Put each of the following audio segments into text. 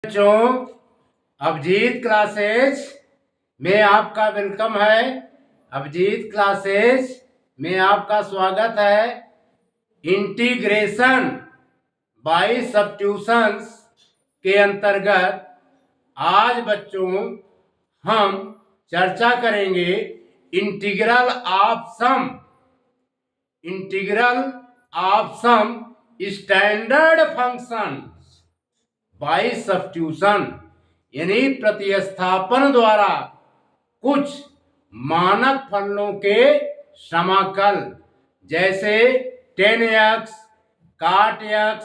बच्चों, अभिजीत क्लासेस में आपका वेलकम है। अभिजीत क्लासेस में आपका स्वागत है। इंटीग्रेशन बाय सब्स्टिट्यूशंस के अंतर्गत आज बच्चों हम चर्चा करेंगे integral of some standard function by substitution, यानी प्रतिस्थापन द्वारा कुछ मानक फलनों के समाकल, जैसे tan x, cot x,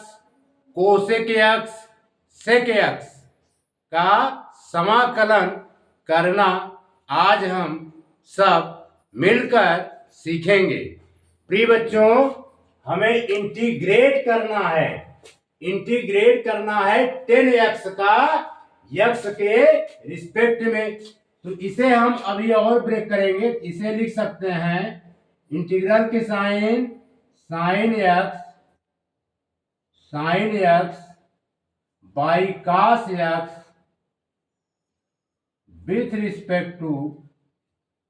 cosec x, sec x का समाकलन करना आज हम सब मिलकर सीखेंगे। प्रिय बच्चों, हमें इंटीग्रेट करना है tan x का x के रिस्पेक्ट में। तो इसे हम अभी और ब्रेक करेंगे। इसे लिख सकते हैं इंटीग्रल के sine x by cos x with respect to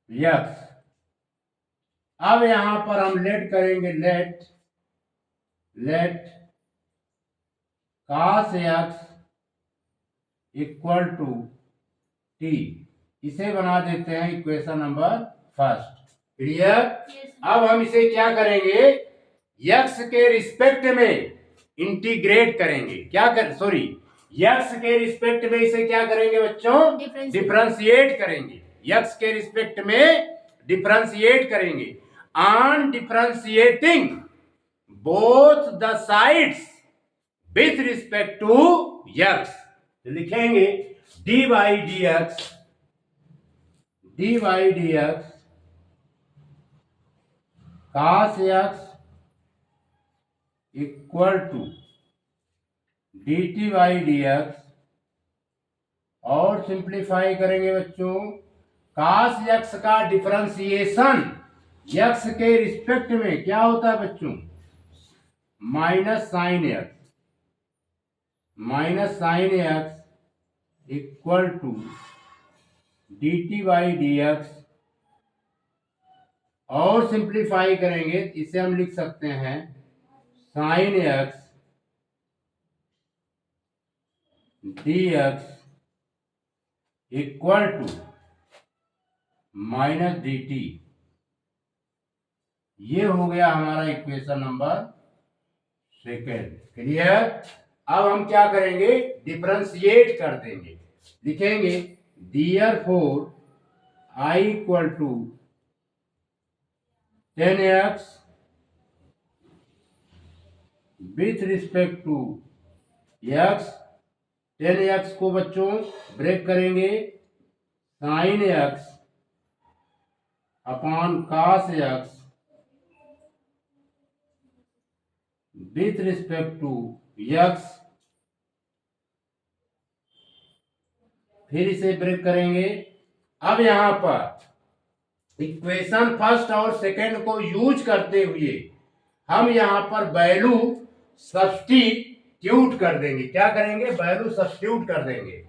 x। अब यहां पर हम लेट करेंगे, let cos x equal to t। इसे बना देते हैं इक्वेशन नंबर फर्स्ट। क्लियर? अब हम इसे क्या करेंगे, x के रिस्पेक्ट में इंटीग्रेट करेंगे। x के रिस्पेक्ट में इसे क्या करेंगे बच्चों? डिफरेंशिएट करेंगे। x के रिस्पेक्ट में डिफरेंशिएट करेंगे। On differentiating both the sides with respect to x, लिखेंगे dy dx cos x equal to dt dx, और सिंप्लीफाई करेंगे बच्चों। cos x का डिफरेंशिएशन x के रिस्पेक्ट में क्या होता है बच्चों? Minus sine x equal to dt dx, और सिंप्लीफाई करेंगे इसे हम लिख सकते हैं sine x dx equal to minus dt। ये हो गया हमारा इक्वेशन नंबर सेकेंड। क्लियर? अब हम क्या करेंगे, डिफरेंशिएट कर देंगे। लिखेंगे therefore I equal to tan x with respect to x। tan x को बच्चों ब्रेक करेंगे, sine x upon cos x with respect to x। फिर इसे ब्रेक करेंगे। अब यहां पर इक्वेशन फर्स्ट और सेकंड को यूज करते हुए हम यहां पर वैल्यू सब्स्टिट्यूट कर देंगे। क्या करेंगे? वैल्यू सब्स्टिट्यूट कर देंगे।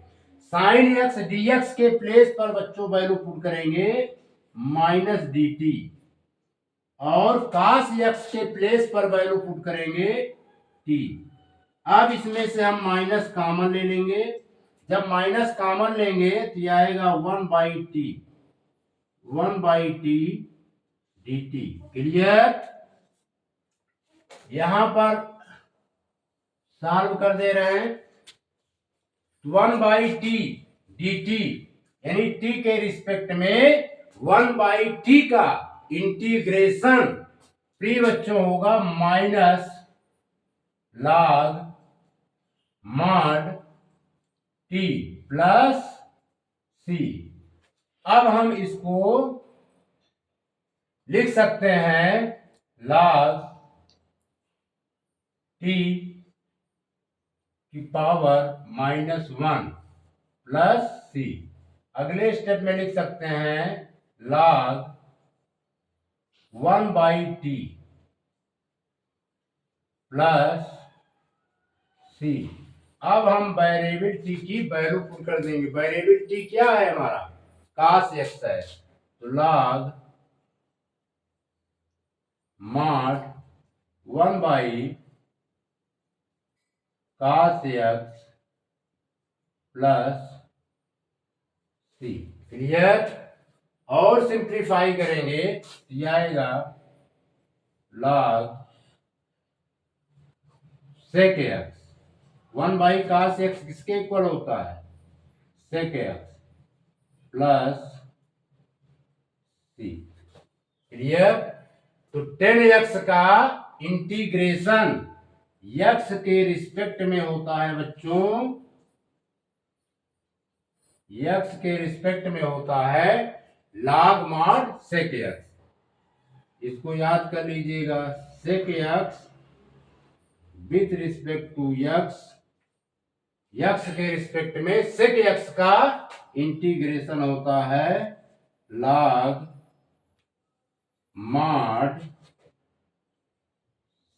साइन एक्स dx के प्लेस पर बच्चों वैल्यू पुट करेंगे माइनस dt, और cos x के प्लेस पर वैल्यू पुट करेंगे t। अब इसमें से हम माइनस कॉमन ले लेंगे। जब माइनस कॉमन लेंगे तो यह आएगा 1/t dt। क्लियर? यहां पर सॉल्व कर दे रहे हैं। 1/t dt, यानी t के रिस्पेक्ट में 1/t का इंटीग्रेशन प्रिय बच्चों होगा minus log mod t plus c। अब हम इसको लिख सकते हैं log t की पावर -1 प्लस c। अगले स्टेप में लिख सकते हैं log 1/t प्लस c। अब हम वेरिएबल टी की वैल्यू पुट कर देंगे। वेरिएबल टी क्या है हमारा? cos x है, तो log mod 1 by cos x plus C. Clear? और सिंप्लीफाई करेंगे तो ये आएगा log sec x 1 by cos x किसके इक्वल होता है? sec x प्लस सी। क्लियर? तो 10x का इंटीग्रेशन x के रिस्पेक्ट में होता है बच्चों, x के रिस्पेक्ट में होता है log mod sec x। इसको याद कर लीजिएगा, sec x with respect to x, x के रिस्पेक्ट में sec x का इंटीग्रेशन होता है log mod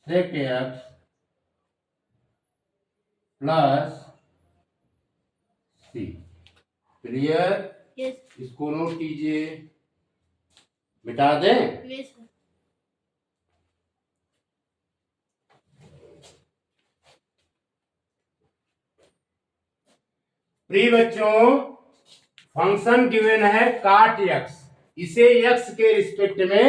sec x plus सी। क्लियर? यस इसको नोट कीजिए, मिटा दें। Yes sir. प्रिय बच्चों, फंक्शन गिवन है काट x, इसे x के रिस्पेक्ट में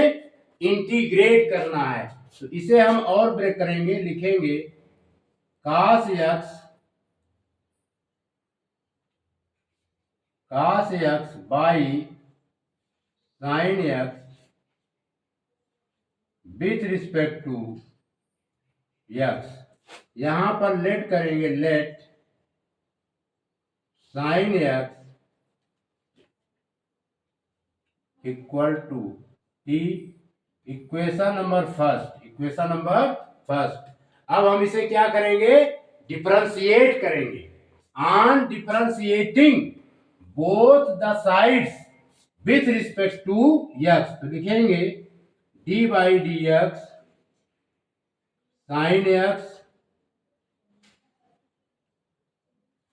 इंटीग्रेट करना है। तो इसे हम और ब्रेक करेंगे, लिखेंगे cos x by sin x with respect to x। यहां पर लेट करेंगे, let sin x equal to t। Equation number first. अब हम इसे क्या करेंगे? डिफरेंशिएट करेंगे। On differentiating both the sides with respect to x, तो लिखेंगे d by D x sine x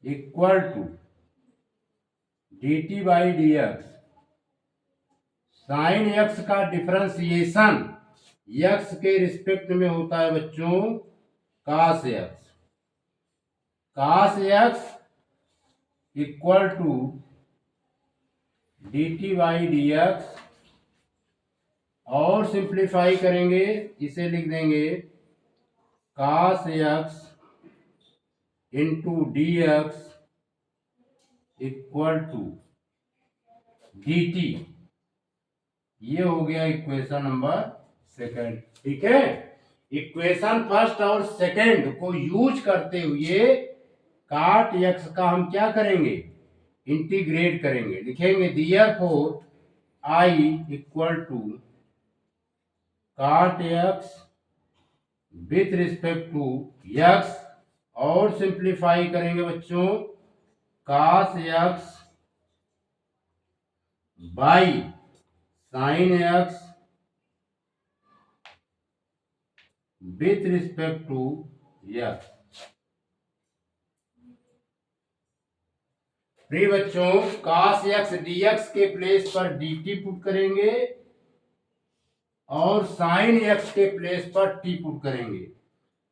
equal to dt by D x sine x का differentiation x के रिस्पेक्ट में होता है बच्चों cos x equal to dt by D x, और simplify करेंगे, इसे लिख देंगे cos x into d x equal to dt। ये हो गया इक्वेशन नंबर सेकंड। ठीक है? इक्वेशन फर्स्ट और सेकंड को यूज करते हुए काट x का हम क्या करेंगे? इंटीग्रेट करेंगे। लिखेंगे therefore I equal to cot x with respect to x, और सिंप्लीफाई करेंगे बच्चों cos x by sin x with respect to x। प्रिय बच्चों, cos x dx के प्लेस पर dt पुट करेंगे और sin x के प्लेस पर t पुट करेंगे,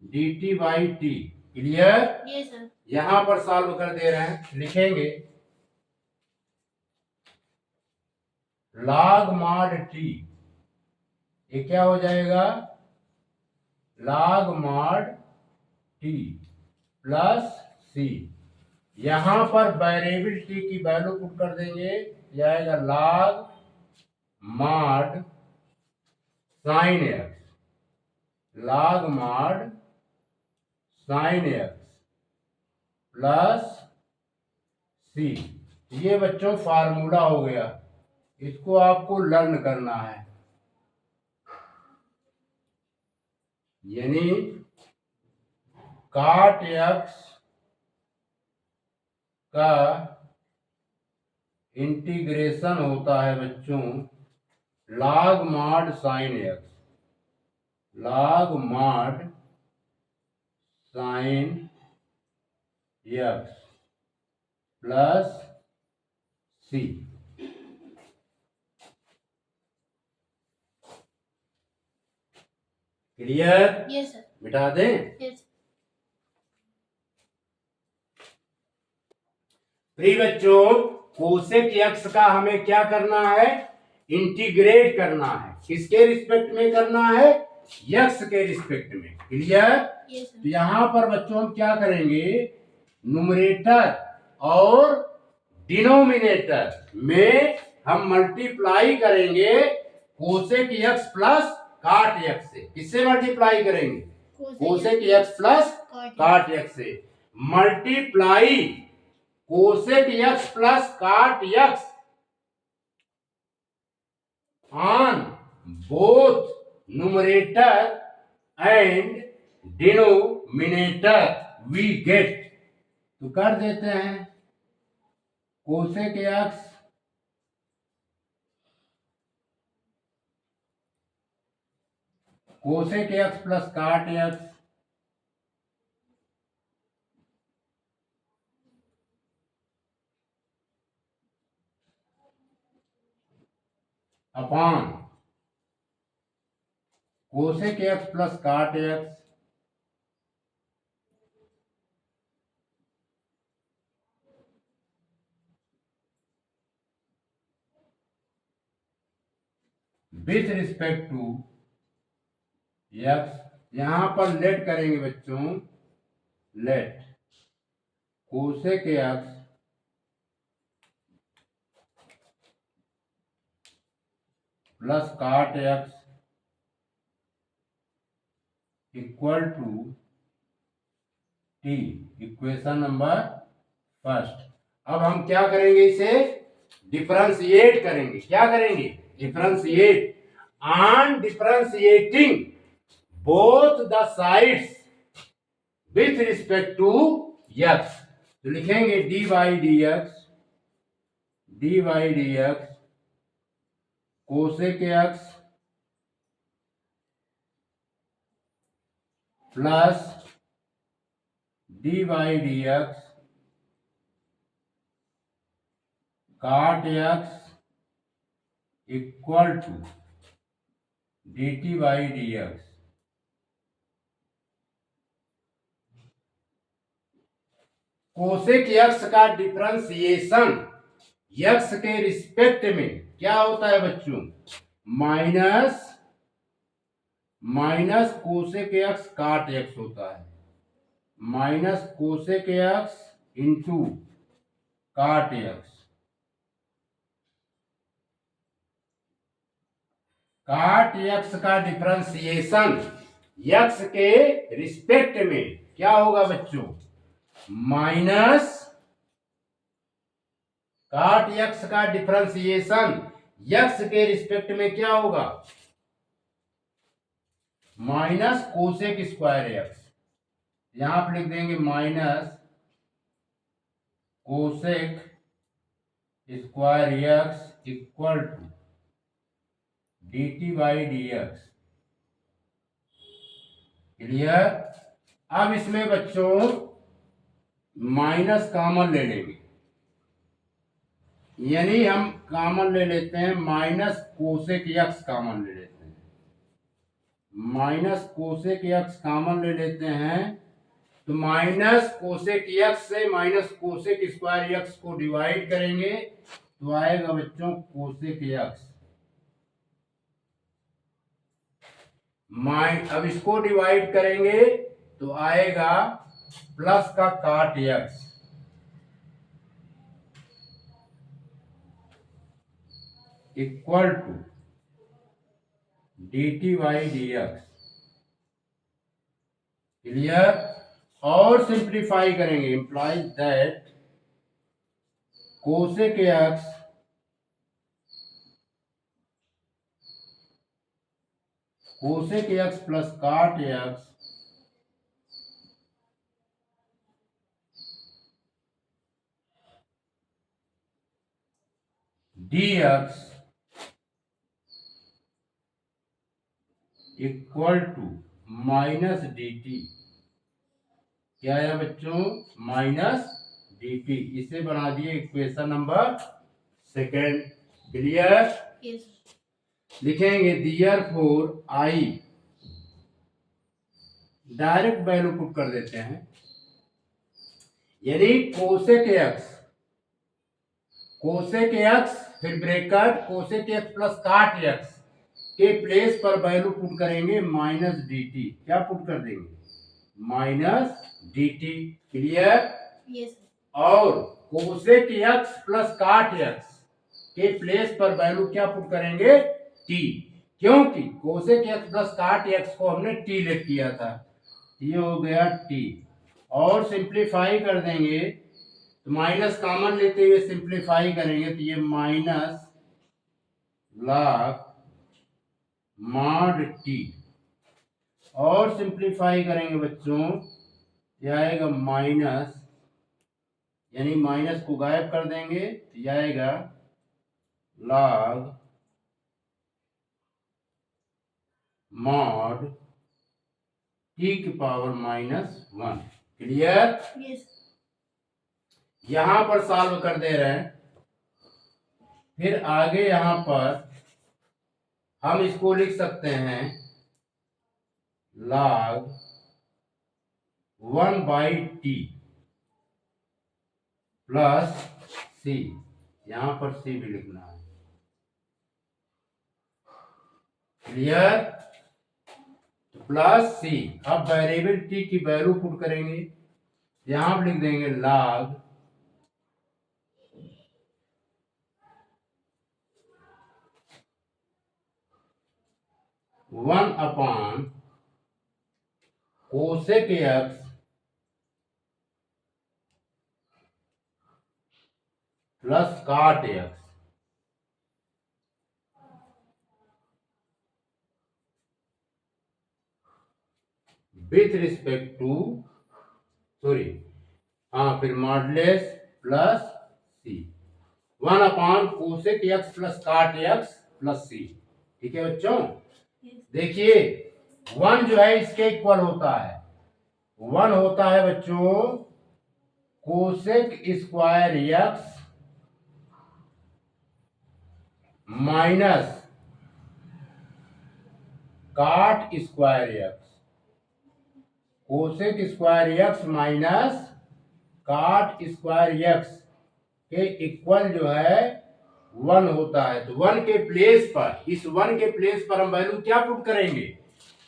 dt by t. Clear? Yes sir. यहां पर सॉल्व कर दे रहे हैं, लिखेंगे log mod t, ये क्या हो जाएगा? log mod t प्लस सी। यहां पर वेरिएबल t की वैल्यू पुट कर देंगे, यह आएगा log mod sin x, log mod sin x plus C. ये बच्चों फार्मूला हो गया, इसको आपको लर्न करना है। यानी काट x का इंटीग्रेशन होता है बच्चों log mod sin x, log mod sin X plus सी। क्लियर? Yes sir. मिटा दें? यस। प्रिय बच्चों, कोसेक एक्स का हमें क्या करना है? इंटीग्रेट करना है। किसके रिस्पेक्ट में करना है? एक्स के रिस्पेक्ट में। क्लियर? यस तो सर। यहां पर बच्चों हम क्या करेंगे? न्यूमरेटर और डिनोमिनेटर में हम मल्टीप्लाई करेंगे cosec x plus cot X से। किससे मल्टीप्लाई करेंगे? Cosec x plus cot X से। Multiply cosec x plus cot X on both numerator and denominator we get. तो कर देते हैं cosec x plus cot X upon cosec x plus cot x with respect to X. यहां पर let करेंगे बच्चों, let cosec x plus cot x equal to T. Equation number first. अब हम क्या करेंगे? इसे डिफरेंशिएट करेंगे। क्या करेंगे? Differentiate. On differentiating both the sides with respect to x, तो लिखेंगे dy dx cosec x plus dy dx cot x equal to dt by dx। Cosec x का डिफरेंशिएशन एक्स के रिस्पेक्ट में क्या होता है बच्चों? Minus cosec x cot x होता है। Minus cosec x into cot x. Cot x का डिफरेंशिएशन एक्स के रिस्पेक्ट में क्या होगा बच्चों? माइनस काट एक्स का डिफरेंशिएशन एक्स के रिस्पेक्ट में क्या होगा? Minus cosec square x. यहां पर लिख देंगे minus cosec square x equal to dt by dx। Clear? अब इसमें बच्चों माइनस कॉमन ले लेंगे, यानी हम कॉमन ले लेते हैं माइनस कोसेक एक्स कॉमन ले लेते हैं। माइनस कोसेक एक्स कॉमन ले लेते हैं तो माइनस कोसेक एक्स से माइनस कोसेक स्क्वायर एक्स को डिवाइड करेंगे तो आएगा बच्चों कोसेक एक्स। अब इसको डिवाइड करेंगे तो आएगा प्लस का cot x equal to dt by dx। Clear? और सिंप्लीफाई करेंगे, implies that cosec x plus cot X dx equal to minus dt क्या आया बच्चों, माइनस dt। इसे बना दिए इक्वेशन नंबर सेकेंड। क्लियर? लिखेंगे therefore I, direct value put कर देते हैं, यानी कोसेक एक्स फिर bracket cosec x plus cot X के प्लेस पर वैल्यू पुट करेंगे माइनस dt। क्या पुट कर देंगे, माइनस dt। क्लियर? और cosec x plus cot X के प्लेस पर वैल्यू क्या पुट करेंगे, t, क्योंकि cosec x plus cot x को हमने t लिख किया था। ये हो गया t। और सिंप्लीफाई कर देंगे तो माइनस कॉमन लेते हुए सिंप्लीफाई करेंगे तो ये माइनस log mod t। और सिंप्लीफाई करेंगे बच्चों, ये आएगा माइनस, यानी माइनस को गायब कर देंगे तो ये आएगा log mod t की पावर -1। क्लियर? यहां पर सॉल्व कर दे रहे हैं। फिर आगे यहां पर हम इसको लिख सकते हैं log 1/t प्लस c। यहां पर c भी लिखना है। क्लियर? Plus c। अब वेरिएबल t की वैल्यू पुट करेंगे, यहां पर लिख देंगे log 1 cosec x plus cot x with respect to, sorry, हाँ, फिर modulus plus c. 1 cosec x plus cot x plus c. ठीक है बच्चों? देखिए 1 जो है इसके इक्वल होता है, 1 होता है बच्चों कोसेक स्क्वायर एक्स माइनस काट square x. Cosec square x minus काट स्क्वायर एक्स के इक्वल जो है 1 होता है। तो 1 के प्लेस पर, इस 1 के प्लेस पर हम वैल्यू क्या पुट करेंगे,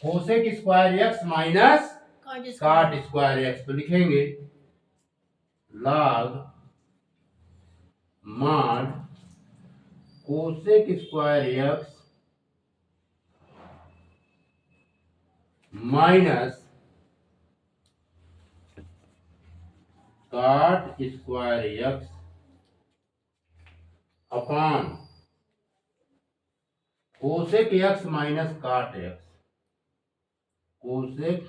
कोसेक स्क्वायर एक्स माइनस काट स्क्वायर एक्स। तो लिखेंगे log mod cosec square x minus काट square x upon cosec X minus cot x, cosec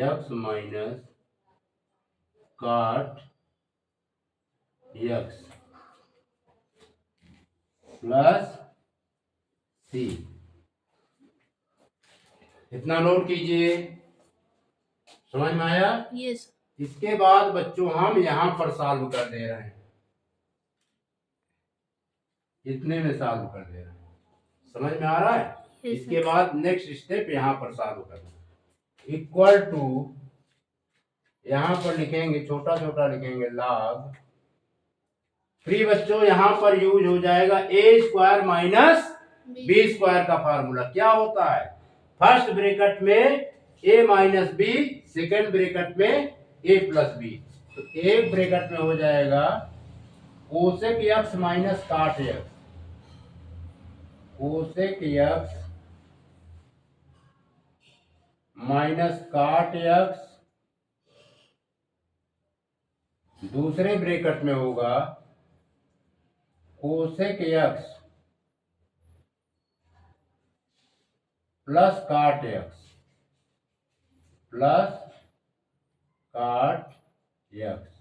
X minus cot x plus सी। इतना नोट कीजिए। समझ में आया? यस। इसके बाद बच्चों हम यहां पर सॉल्व कर दे रहे हैं, इतने में सॉल्व कर दे रहे हैं। समझ में आ रहा है? इसके बाद नेक्स्ट स्टेप यहां पर सॉल्व करना। इक्वल टू, यहां पर लिखेंगे छोटा छोटा लिखेंगे log, फ्री बच्चों यहां पर यूज हो जाएगा ए स्क्वायर माइनस बी स्क्वायर का फार्मूला। क्या होता है, फर्स्ट ब्रैकेट में ए माइनस बी, सेकेंड ब्रैकेट में ए प्लस बी। तो एक ब्रैकेट में हो जाएगा cosec X minus cot x, cosec X minus cot x, दूसरे ब्रैकेट में होगा cosec x plus cot x plus cot x.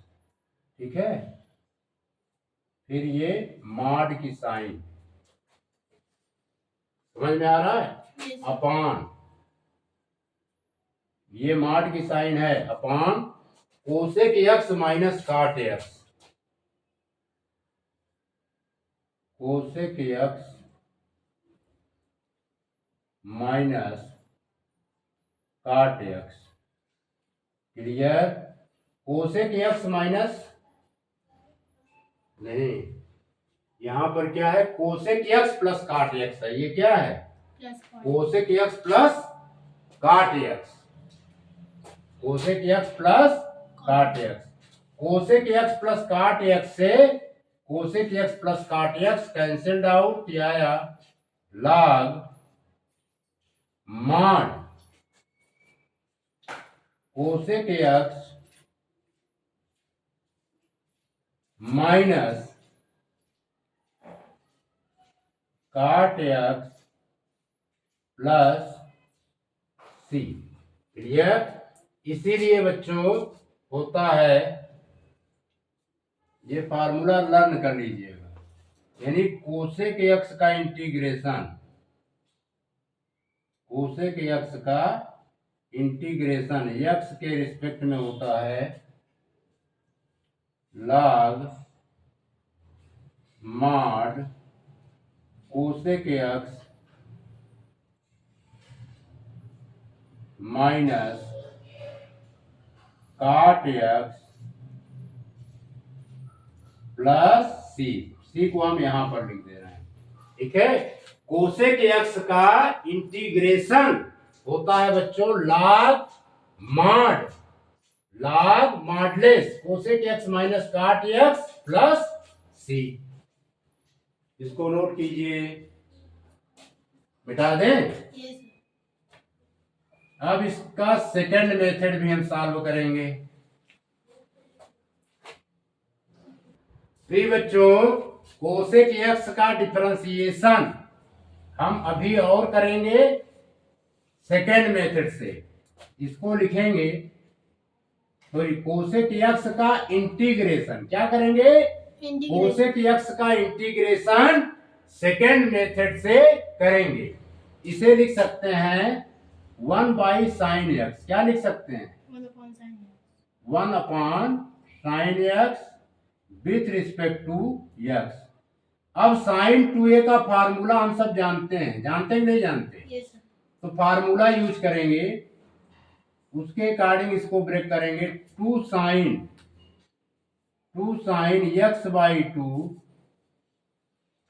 ठीक है? फिर ये मॉड की साइन, समझ में आ रहा है, अपॉन ये मॉड की साइन है upon cosec X minus cot x, cosec X minus cot x. Clear? Cosec X minus नहीं, यहां पर क्या है, cosec x plus cot x है। ये क्या है, cosec x plus cot x, cosec x plus cot x. Cosec x plus cot X से cosec x plus cot x cancelled out, ये आया log mod cosec X minus cot x plus सी। Clear? इसीलिए बच्चों होता है, ये formula learn कर लीजिएगा, यानी कोसेक एक्स का इंटीग्रेशन, कोसेक एक्स का इंटीग्रेशन एक्स के रिस्पेक्ट में होता है log mod cosec X minus cot x plus सी। सी को हम यहां पर लिख दे रहे हैं। ठीक है? कोसेक एक्स का इंटीग्रेशन होता है बच्चों log mod, log modulus cosec X minus cot x plus सी। इसको नोट कीजिए, मिटा दें। अब इसका सेकंड मेथड भी हम सॉल्व करेंगे। फिर बच्चों कोसेक एक्स का डिफरेंशिएशन हम अभी और करेंगे सेकंड मेथड से। इसको लिखेंगे तो कोसेक एक्स का इंटीग्रेशन क्या करेंगे, कोसेक एक्स का इंटीग्रेशन सेकंड मेथड से करेंगे। इसे लिख सकते हैं 1 बाई साइन एक्स। क्या लिख सकते हैं, 1 upon sine x with respect to x. अब साइन 2a का फार्मूला हम सब जानते हैं, जानते हैं नहीं जानते? yes, तो फार्मूला यूज करेंगे, उसके अकॉर्डिंग इसको ब्रेक करेंगे। 2 sine x by 2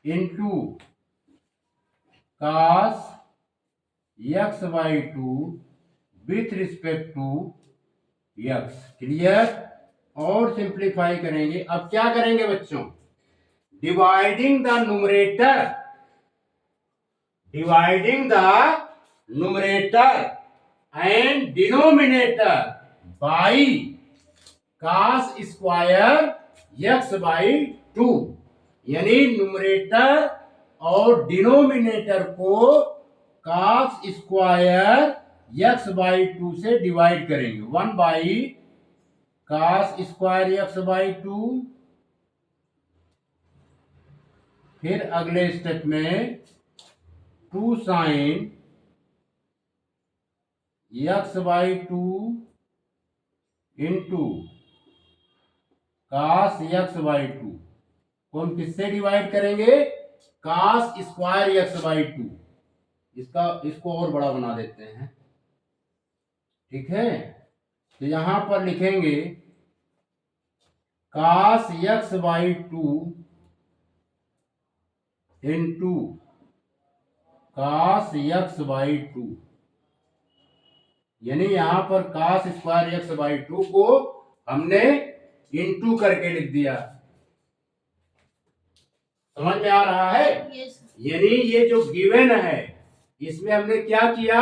into cos x by 2 with respect to x. Clear? और सिंप्लीफाई करेंगे। अब क्या करेंगे बच्चों, dividing the numerator, dividing the numerator and denominator by cos square x by 2, यानी न्यूमरेटर और डिनोमिनेटर को कास स्क्वायर एक्स बाई 2 से डिवाइड करेंगे। 1 by cos square x by 2। फिर अगले स्टेप में 2 sine x by 2 into cos x by 2 को हम किससे डिवाइड करेंगे, कास स्क्वायर एक्स बाई 2। इसको और बड़ा बना देते हैं। ठीक है? तो यहां पर लिखेंगे cos x by 2 into cos x by 2, यानी यहां पर कास स्क्वायर एक्स बाई 2 को हमने इंटू करके लिख दिया। समझ में आ रहा है? yes. यानी ये जो गिवन है इसमें हमने क्या किया,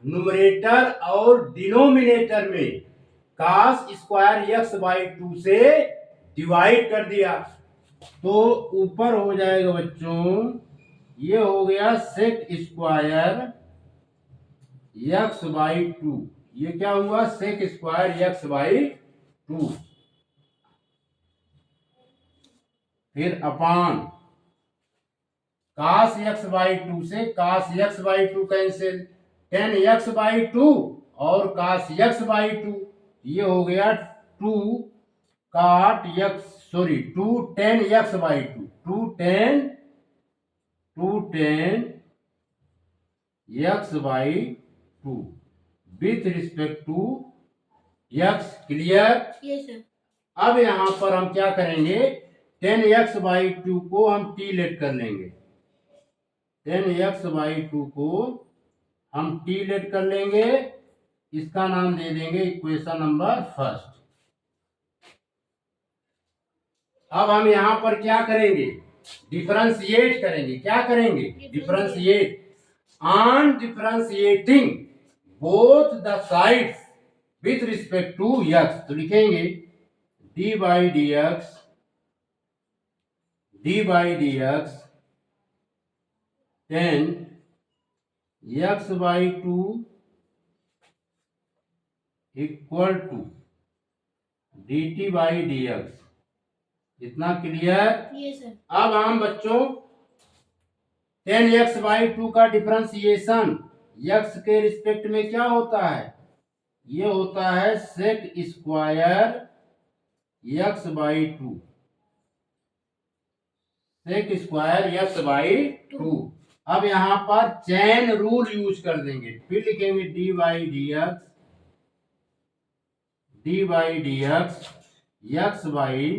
न्यूमरेटर और डिनोमिनेटर में कास स्क्वायर एक्स बाई 2 से डिवाइड कर दिया। तो ऊपर हो जाएगा बच्चों, ये हो गया सेक स्क्वायर एक्स बाई 2। ये क्या हुआ, सेक स्क्वायर एक्स बाई 2। फिर अपान कास एक्स बाई 2 से cos x by 2 cancel, tan x by 2 और काश यक्स बाई टू, ये हो गया two cot x, sorry two tan x by two, two tan x by two with respect to x. Clear? Yes sir. अब यहां पर हम क्या करेंगे, टेन यक्स बाई टू को हम टी लेट कर लेंगे, टेन यक्स बाई टू को हम टी लेट कर लेंगे, इसका नाम दे देंगे इक्वेशन नंबर फर्स्ट। अब हम यहां पर क्या करेंगे, डिफरेंशिएट करेंगे। क्या करेंगे? Differentiate. On differentiating both the sides with respect to x, तो लिखेंगे D by D x tan x by two equal to D T by D x. इतना क्लियर? Yes sir. अब हम बच्चों टेन एक्स बाई टू का differentiation x के respect में क्या होता है, ये होता है sec square x by two, sec square x by two. अब यहां पर चेन रूल यूज कर देंगे, फिर लिखेंगे D by D x x by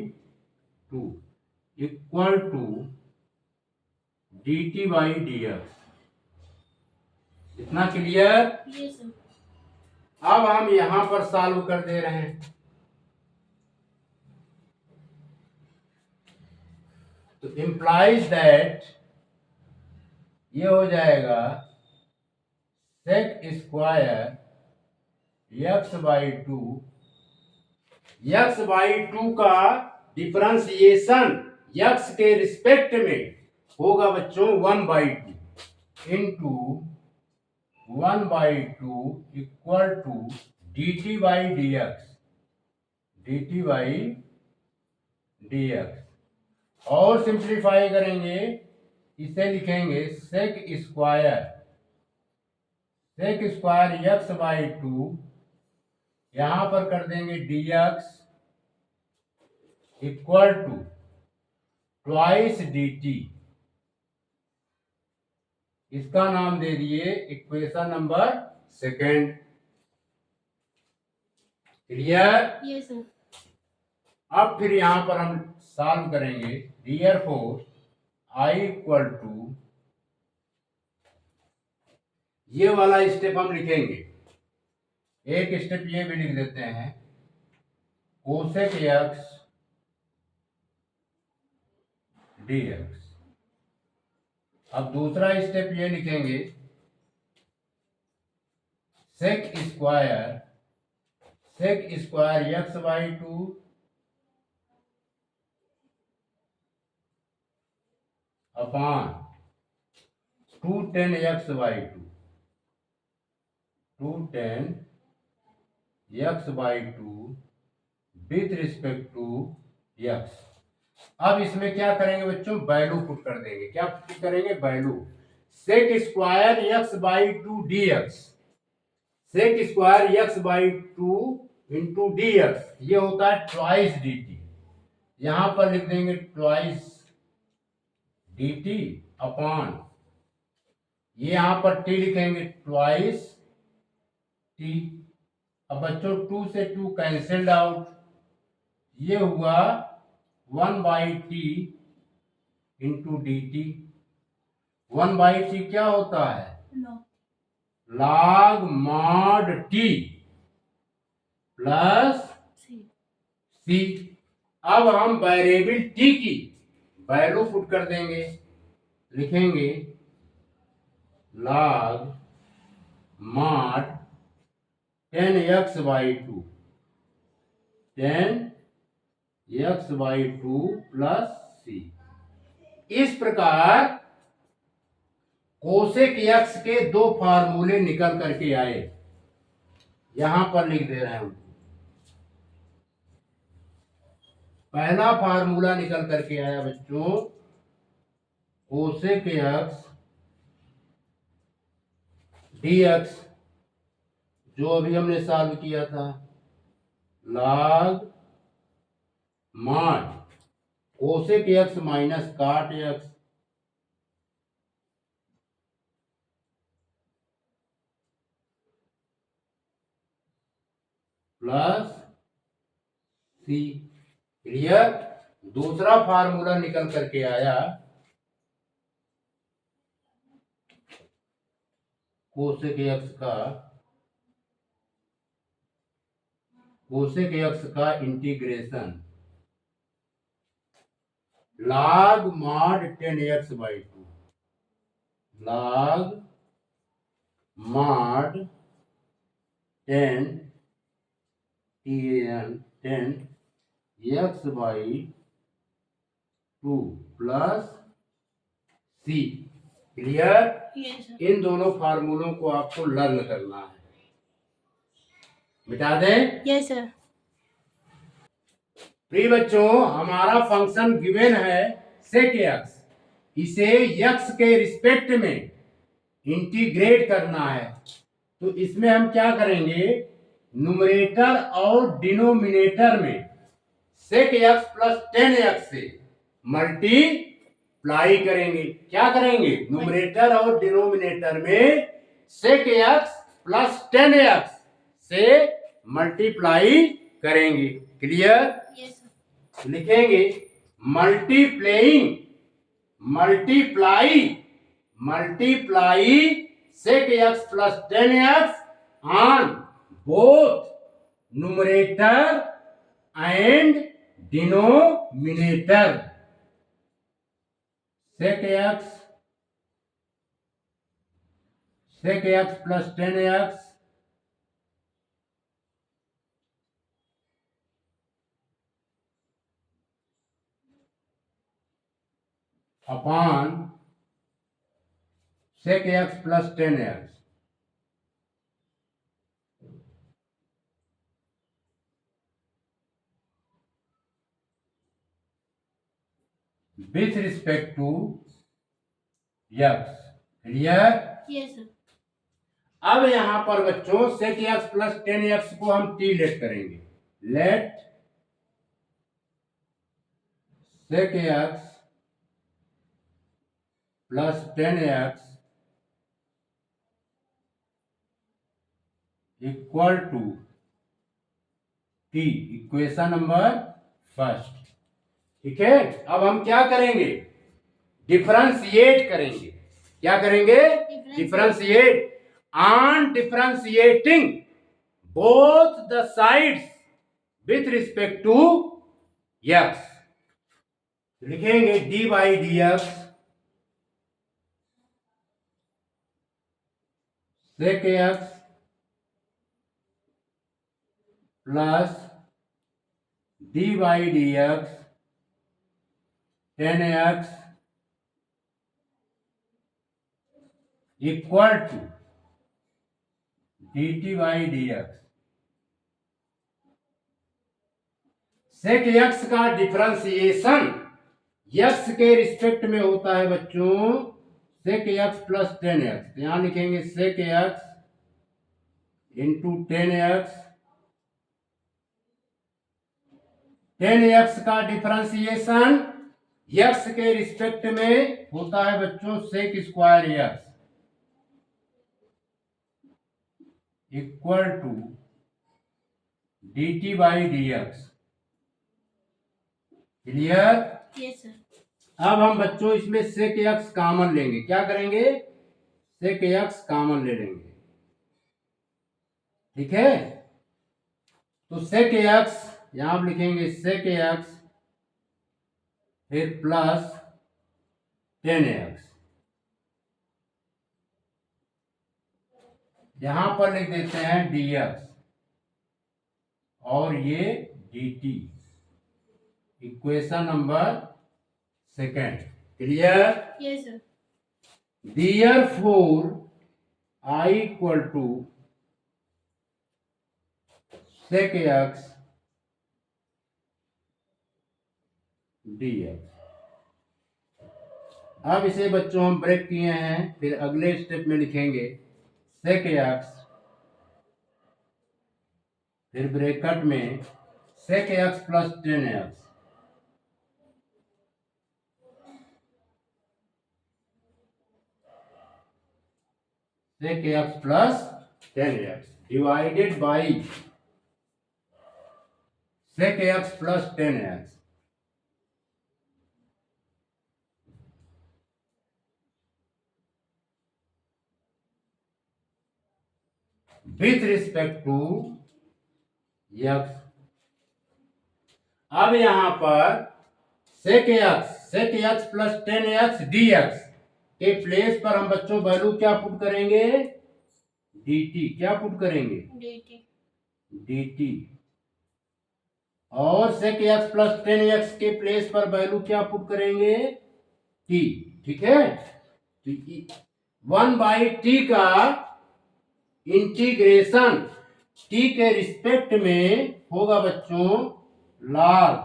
two equal to D T by D x. इतना क्लियर? Yes sir. अब हम यहां पर सॉल्व कर दे रहे हैं, तो इंप्लाइज दैट ये हो जाएगा sec square x by two, x by two का डिफरेंशिएशन यक्स के रिस्पेक्ट में होगा बच्चों one by two into one by two equal to D T by D x, d T by D x. और simplify करेंगे, इसे लिखेंगे sec square x by two, यहां पर कर देंगे d x equal to twice d t, इसका नाम दे दिए equation number second. Clear? Yes sir. अब फिर यहां पर हम सॉल्व करेंगे, देयरफॉर आई इक्वल टू, ये वाला स्टेप हम लिखेंगे, एक स्टेप ये भी लिख देते हैं कोसेक एक्स डी एक्स। अब दूसरा स्टेप ये लिखेंगे sec square x by two upon two tan x by two, two tan x by two with respect to x. अब इसमें क्या करेंगे बच्चों, वैल्यू पुट कर देंगे। क्या पुट करेंगे? Value. Sec square x by two d x, sec square x by two into d x, ये होता है ट्वाइस डी टी, यहां पर लिख देंगे ट्वाइस डी टी अपॉन, ये यहां पर टी लिखेंगे ट्वाइस टी। अब बच्चों टू से टू कैंसिल्ड आउट, ये हुआ one by T into D T. One by T क्या होता है? Log mod T plus C. अब हम वेरिएबल टी की वैल्यू पुट कर देंगे, लिखेंगे log mod tan x by two, tan x by two plus C. इस प्रकार कोसेक एक्स के दो फार्मूले निकल करके आए, यहां पर लिख दे रहे हैं। पहला फार्मूला निकल करके आया बच्चों कोसेक एक्स डी एक्स जो अभी हमने सॉल्व किया था, log mod cosec X minus cot x plus सी। क्लियर। दूसरा फार्मूला निकल करके आया कोसेक एक्स का integration log mod 10x/2 log mod 10 x/2 plus सी। क्लियर। इन दोनों फार्मूलों को आपको लर्न करना है। मिटा दें? Yes sir. प्रिय बच्चों, हमारा फंक्शन गिवन है सेक एक्स, इसे एक्स के रिस्पेक्ट में इंटीग्रेट करना है। तो इसमें हम क्या करेंगे, न्यूमरेटर और डिनोमिनेटर में सेक एक्स प्लस 10x से मल्टीप्लाई करेंगे। क्या करेंगे, न्यूमरेटर और डिनोमिनेटर में सेक एक्स प्लस 10x से मल्टीप्लाई करेंगे। क्लियर। लिखेंगे multiply sec x plus 10x on both numerator and denominator. sec x plus 10x upon sec x plus 10x with respect to x। Clear. Yes sir. अब यहां पर बच्चों sec x plus 10x को हम t let करेंगे। Let sec x plus 10x equal to T, equation number first. ठीक है। अब हम क्या करेंगे, डिफरेंशिएट करेंगे। क्या करेंगे, differentiate. On differentiating both the sides with respect to X, लिखेंगे D by D x sec X plus D by D X 10x equal to D T by D x. Sec X का differentiation x के respect में होता है बच्चों सेक X plus 10x। यहां लिखेंगे सेक x into 10x। 10x का differentiation x के रिस्पेक्ट में होता है बच्चों sec square x equal to D T by D x. Clear. Yes sir. अब हम बच्चों इसमें सेक एक्स कॉमन लेंगे। क्या करेंगे, सेक एक्स कॉमन ले लेंगे। ठीक है। तो सेक एक्स यहां आप लिखेंगे सेक एक्स फिर प्लस 10x, यहां पर लिख देते हैं dx और ये dt, equation number second. Clear. Yes sir. Therefore I equal to sec x dx। अब इसे बच्चों हम ब्रेक किए हैं, फिर अगले स्टेप में लिखेंगे sec x फिर ब्रैकेट में sec x plus 10x sec x plus 10x divided by sec x plus 10x with respect to x। अब यहां पर sec x plus 10x dx के प्लेस पर हम बच्चों वैल्यू क्या पुट करेंगे? dt। क्या पुट करेंगे? dt। और sec x प्लस 10x के प्लेस पर वैल्यू क्या पुट करेंगे? t। ठीक है, तो 1/t का इंटीग्रेशन t के रिस्पेक्ट में होगा बच्चों log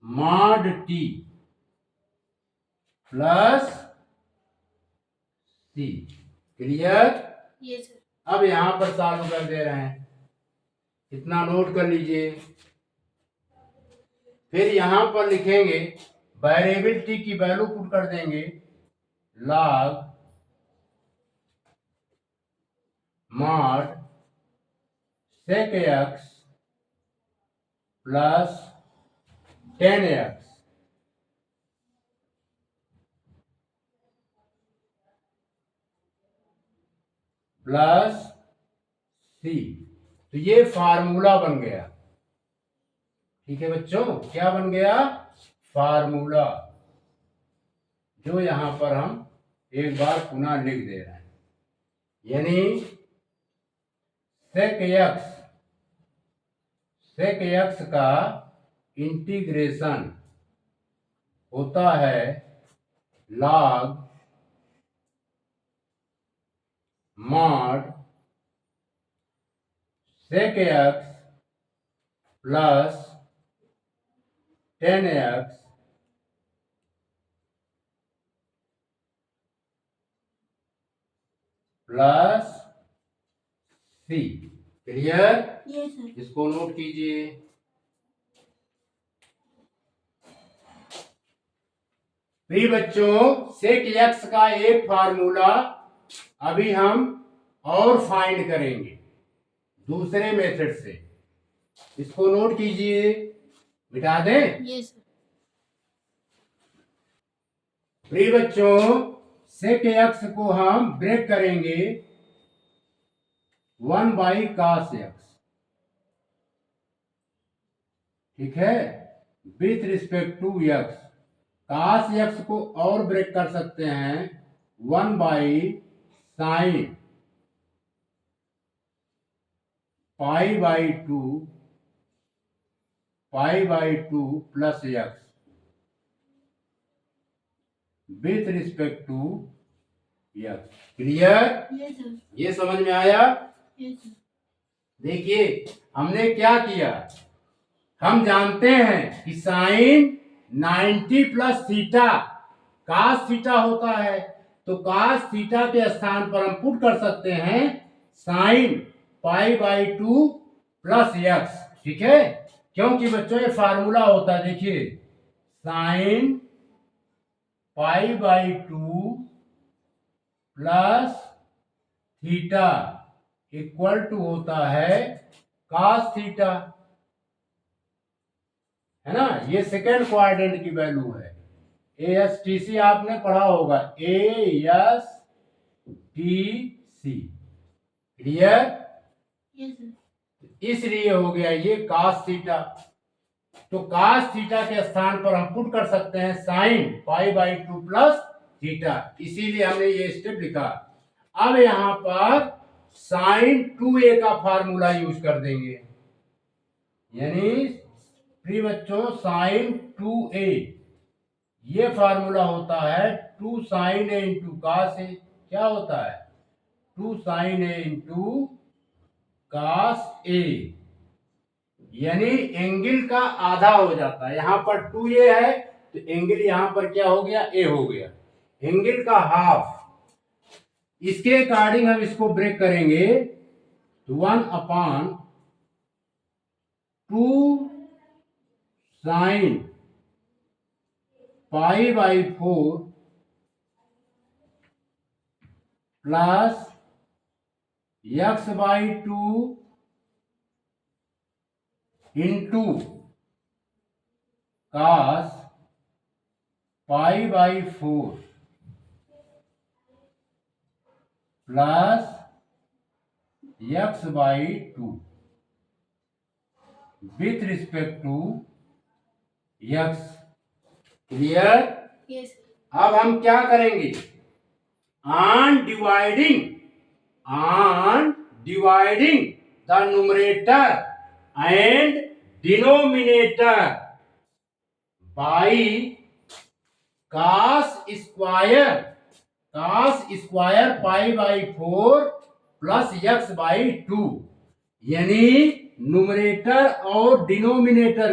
mod t plus c। Clear? Yes sir. अब यहां पर सॉल्व कर दे रहे हैं, इतना नोट कर लीजिए। फिर यहां पर लिखेंगे वेरिएबल t की वैल्यू पुट कर देंगे log mod sec x plus 10x plus c। तो ये फार्मूला बन गया। ठीक है बच्चों, क्या बन गया? फार्मूला, जो यहां पर हम एक बार पुनः लिख दे रहे हैं। यानी sec x का इंटीग्रेशन होता है log mod sec x plus 10x plus c। Clear? Yes sir. इसको नोट कीजिए। प्रिय बच्चों, sec x का एक फार्मूला अभी हम और फाइंड करेंगे दूसरे मेथड से। इसको नोट कीजिए, मिटा दें? Yes sir. प्रिय बच्चों, sec x को हम ब्रेक करेंगे 1/cos x। ठीक है, with respect to x। cos x को और ब्रेक कर सकते हैं 1/sin pi/2 plus x with respect to x। Clear? Yes sir. ये समझ में आया? Yes sir. देखिए हमने क्या किया, हम जानते हैं कि sine 90 plus theta cos theta होता है, तो cos थीटा के स्थान पर हम पुट कर सकते हैं साइन pi/2 प्लस x। ठीक है, क्योंकि बच्चों ये फार्मूला होता है। देखिए sine pi/2 plus theta equal to होता है cos थीटा, है ना। ये सेकेंड क्वाड्रेंट की वैल्यू है। ASTC आपने पढ़ा होगा, ASTC। क्लियर? Yes sir. इसलिए हो गया ये cos थीटा। तो cos थीटा के स्थान पर हम पुट कर सकते हैं साइन pi/2 प्लस थीटा, इसीलिए हमने ये स्टेप लिखा। अब यहां पर साइन 2a का फार्मूला यूज कर देंगे, यानी प्रिय बच्चों साइन 2a ये फार्मूला होता है 2 sin a into cos a। क्या होता है? 2 sin a into cos a, यानी एंगल का आधा हो जाता है। यहां पर 2a है तो एंगल यहां पर क्या हो गया? a हो गया, एंगल का हाफ। इसके अकॉर्डिंग हम इसको ब्रेक करेंगे तो 1/2 sine π/4 plus x/2 into cos π/4 plus x/2 with respect to x। Clear? Yes, sir. अब हम क्या करेंगे? On dividing the numerator and denominator by cos square π/4 plus x/2, यानी न्यूमरेटर और डिनोमिनेटर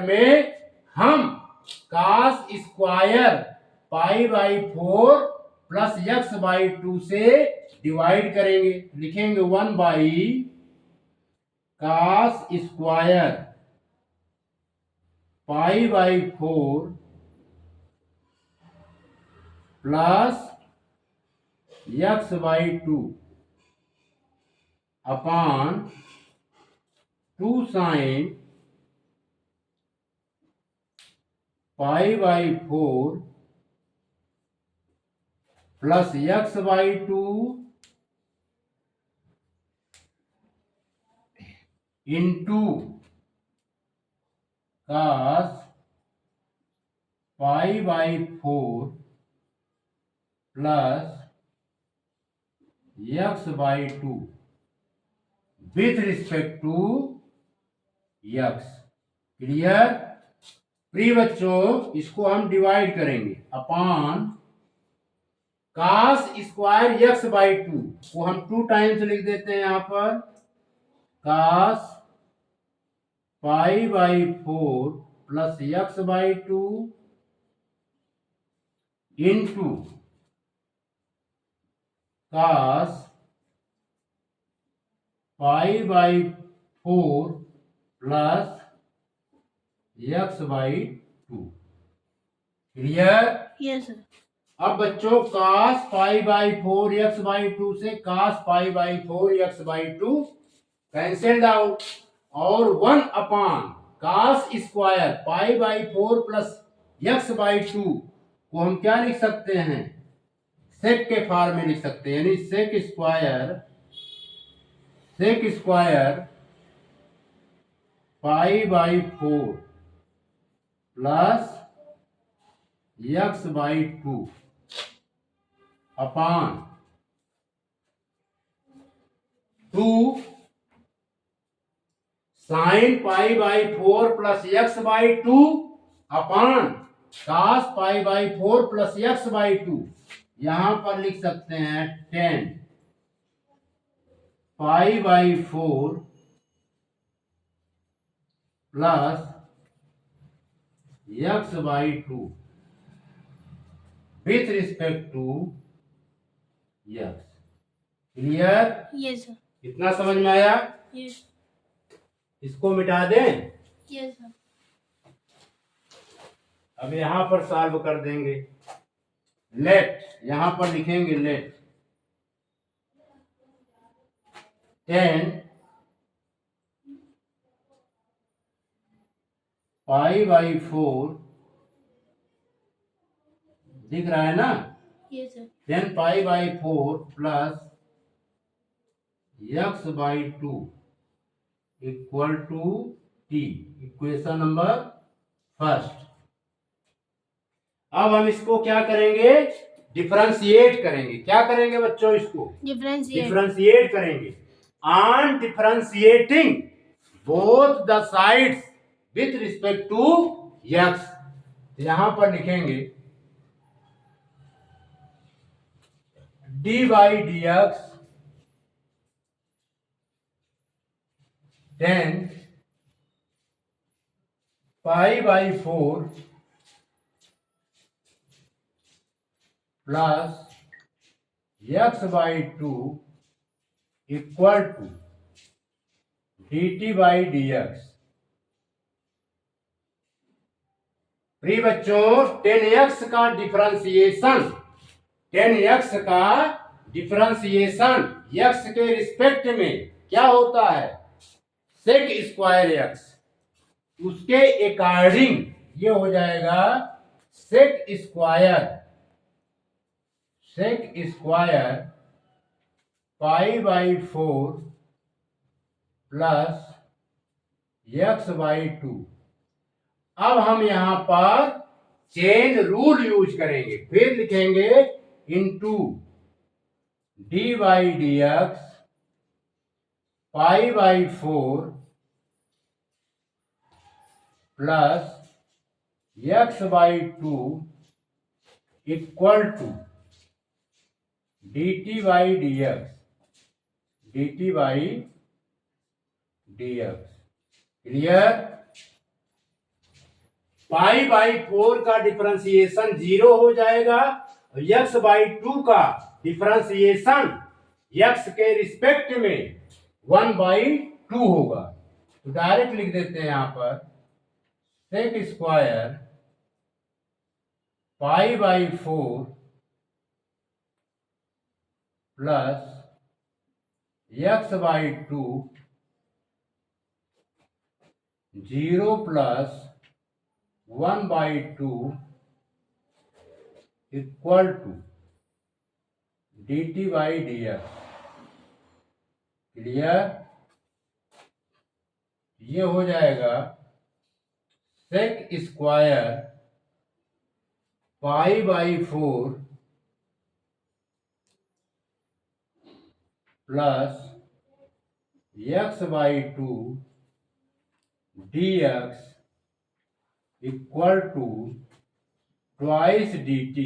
में हम cos स्क्वायर π/4 प्लस x/2 से divide करेंगे। लिखेंगे 1/cos square π/4 plus x/2 upon 2 sine π/4 plus x/2 into cos π/4 plus x/2 with respect to x। Clear? प्रिय बच्चों, इसको हम डिवाइड करेंगे अपॉन cos स्क्वायर x/2 को हम 2 टाइम्स लिख देते हैं यहां पर, cos π/4 plus x/2 into cos π/4 plus x/2। Clear? Yes, sir. अब बच्चों cos π/4 x/2 से cos π/4 x/2 कैंसिल्ड आउट, और 1/cos स्क्वायर π/4 प्लस x/2 को हम क्या लिख सकते हैं? सेक के फॉर्म में लिख सकते हैं, यानी sec square π/4 plus x/2 upon 2 sine π/4 plus x/2 upon cos π/4 plus x/2। यहां पर लिख सकते हैं 10 π/4 plus x/2 with respect to x। Clear? Yes, sir. इतना समझ में आया? Yes. इसको मिटा दें। Yes, sir. अब यहां पर सॉल्व कर देंगे। लेट, यहां पर लिखेंगे लेट 10 π/4 दिख रहा है ना? Yes, sir. 10 π/4 plus x/2 equal to t। Equation number first. अब हम इसको क्या करेंगे? डिफरेंशिएट करेंगे। क्या करेंगे बच्चों? इसको डिफरेंशिएट करेंगे। On differentiating both the sides with respect to x, यहां पर लिखेंगे d/dx 10 π/4 plus x by two equal to dt by dx। प्रिय बच्चों, 10x का डिफरेंशिएशन, 10x का डिफरेंशिएशन x के रिस्पेक्ट में क्या होता है, सेक स्क्वायर x, उसके अकॉर्डिंग ये हो जाएगा sec square pi by 4 plus x by 2। अब हम यहां पर चेन रूल यूज करेंगे, फिर लिखेंगे into d by D x pi by 4 plus x by 2 equal to dt by dx। Clear? Pi by 4 का डिफरेंशिएशन 0 हो जाएगा और x बाई 2 का डिफरेंशिएशन x के रिस्पेक्ट में 1 बाई 2 होगा। तो डायरेक्ट लिख देते हैं यहां पर sec square pi by 4 plus x by 2 0 plus 1 by 2 equal to dt by dx। Clear? ये हो जाएगा sec square pi by 4 plus x by 2 dx equal to twice dt।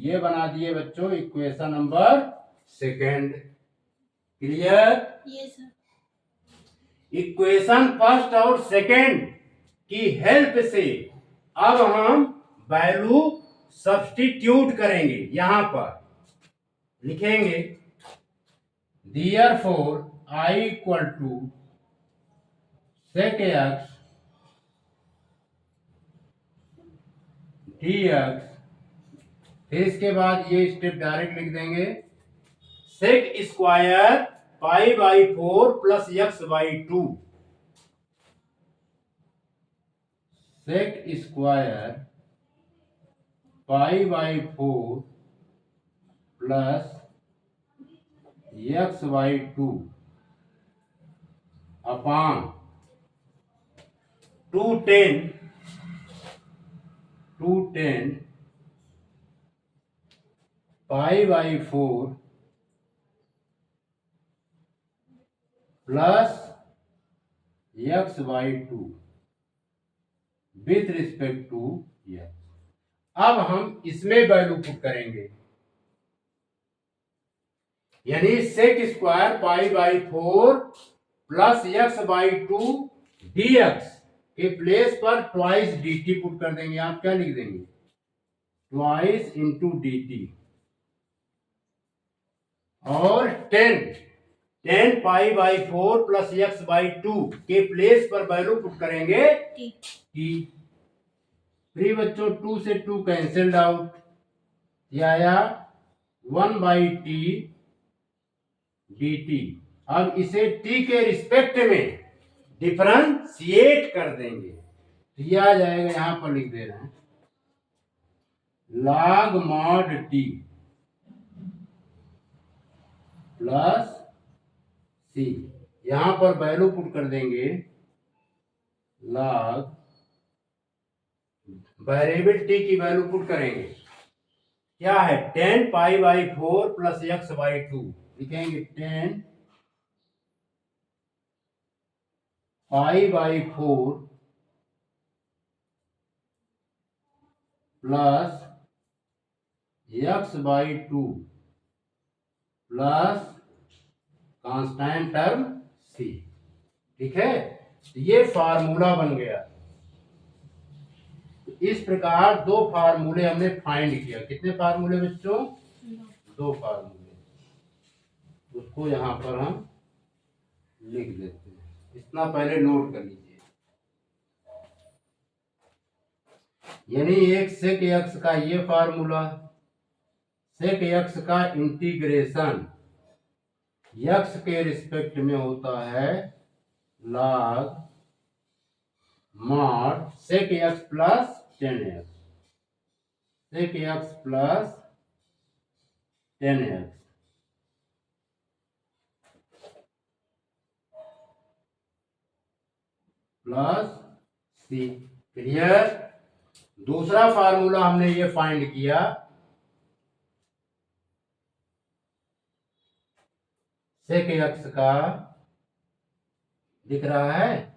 ये बना दिए बच्चों equation number second. Clear? Yes sir. Equation first और second की help से अब हम वैल्यू सब्स्टिट्यूट करेंगे। यहां पर लिखेंगे therefore I equal to sec x dx। फिर इसके बाद ये स्टेप डायरेक्ट लिख देंगे sec square pi by 4 plus x by 2। Sec square pi by 4 plus x by 2 upon 210 pi by 4 plus x by 2 with respect to x। अब हम इसमें value put करेंगे, यानी sec square pi by 4 plus x by 2 dx के place पर twice dt put कर देंगे। आप क्या लिख देंगे, ट्वाइस इंटू dt और 10 pi by 4 plus x by 2 के प्लेस पर वैल्यू पुट करेंगे t। प्रिय बच्चों 2 से 2 कैंसिल्ड आउट, ये आया 1 बाई टी dt। अब इसे t के रिस्पेक्ट में डिफरेंशिएट कर देंगे तो ये आ जाएगा, यहां पर लिख दे रहे हैं log mod t plus c। यहां पर वैल्यू पुट कर देंगे log वेरिएबल t की वैल्यू पुट करेंगे, क्या है 10 pi by 4 plus x by 2। लिखेंगे 10 pi by 4 plus x by 2 plus constant term c। ठीक है, ये फार्मूला बन गया। इस प्रकार दो फार्मूले हमने फाइंड किया। कितने फार्मूले बच्चों? नो। दो फार्मूले। उसको यहाँ पर हम लिख देते हैं। इतना पहले नोट कर लीजिए। यानी एक सेक एक्स का ये फार्मूला, सेक एक्स का इंटीग्रेशन एक्स के रिस्पेक्ट में होता है log mod sec x plus 10x, sec x plus 10x plus सी। क्लियर? दूसरा फार्मूला हमने ये फाइंड किया, सेक एक्स का, दिख रहा है?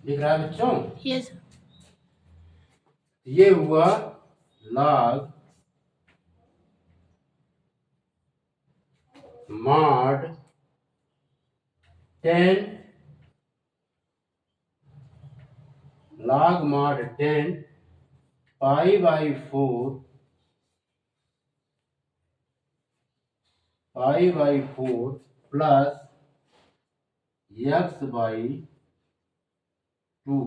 दिख रहा है बच्चों? Yes sir. ये हुआ log mod 10 log mod 10 pi by 4 pi by 4 plus x by 2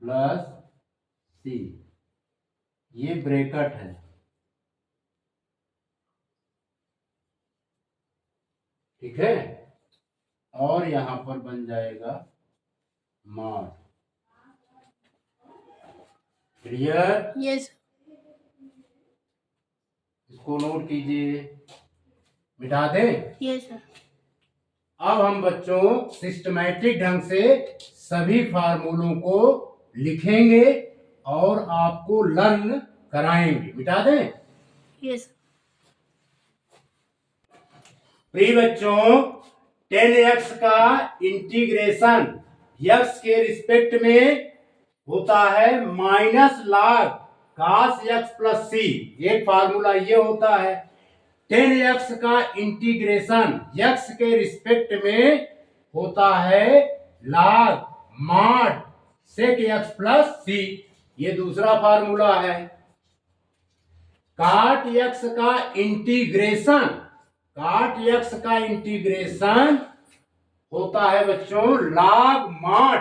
plus C. ये ब्रैकेट है। ठीक है? और यहां पर बन जाएगा मॉड। क्लियर? Yes sir. इसको नोट कीजिए। मिटा दें? Yes sir. अब हम बच्चों सिस्टमैटिक ढंग से सभी फार्मूलों को लिखेंगे और आपको लर्न कराएंगे। मिटा दें? Yes sir. प्रिय बच्चों, 10x का इंटीग्रेशन x के रिस्पेक्ट में होता है minus log cos x plus C. एक फार्मूला ये होता है। 10x का इंटीग्रेशन x के रिस्पेक्ट में होता है log mod sec x plus C. ये दूसरा फार्मूला है। काट x का इंटीग्रेशन, काट x का इंटीग्रेशन होता है बच्चों log mod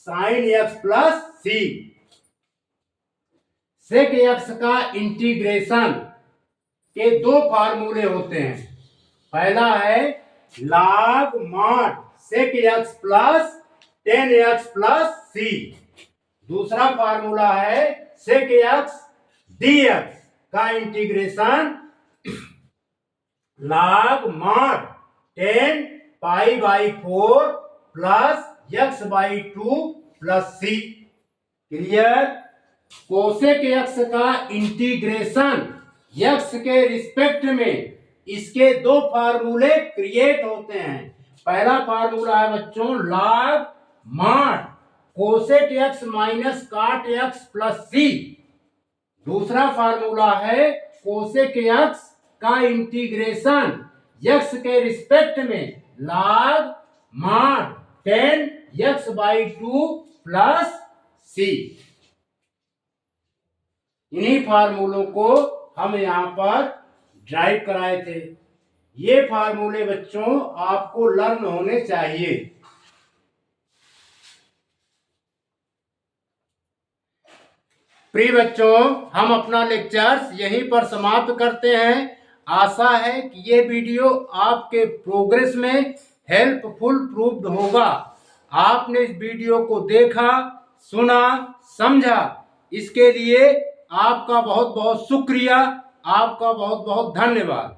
sin x plus C. Sec x का इंटीग्रेशन के दो फार्मूले होते हैं। पहला है log mod sec x plus 10x plus C. दूसरा फार्मूला है sec x dx का integration log mod 10 pi by 4 plus x by 2 plus C. Clear? Cosec x का इंटीग्रेशन x के रिस्पेक्ट में इसके दो फार्मूले क्रिएट होते हैं। पहला फार्मूला है बच्चों log mod cosec x minus cot x plus C. दूसरा फार्मूला है कोसेक x का इंटीग्रेशन x के रिस्पेक्ट में log mod 10 x by 2 plus C. इन्हीं फार्मूलों को हम यहां पर ड्राइव कराए थे। ये फार्मूले बच्चों आपको लर्न होने चाहिए। प्रिय बच्चों, हम अपना लेक्चर्स यहीं पर समाप्त करते हैं। आशा है कि ये वीडियो आपके प्रोग्रेस में हेल्पफुल प्रूव्ड होगा। आपने इस वीडियो को देखा, सुना, समझा, इसके लिए आपका बहुत बहुत शुक्रिया। आपका बहुत बहुत धन्यवाद।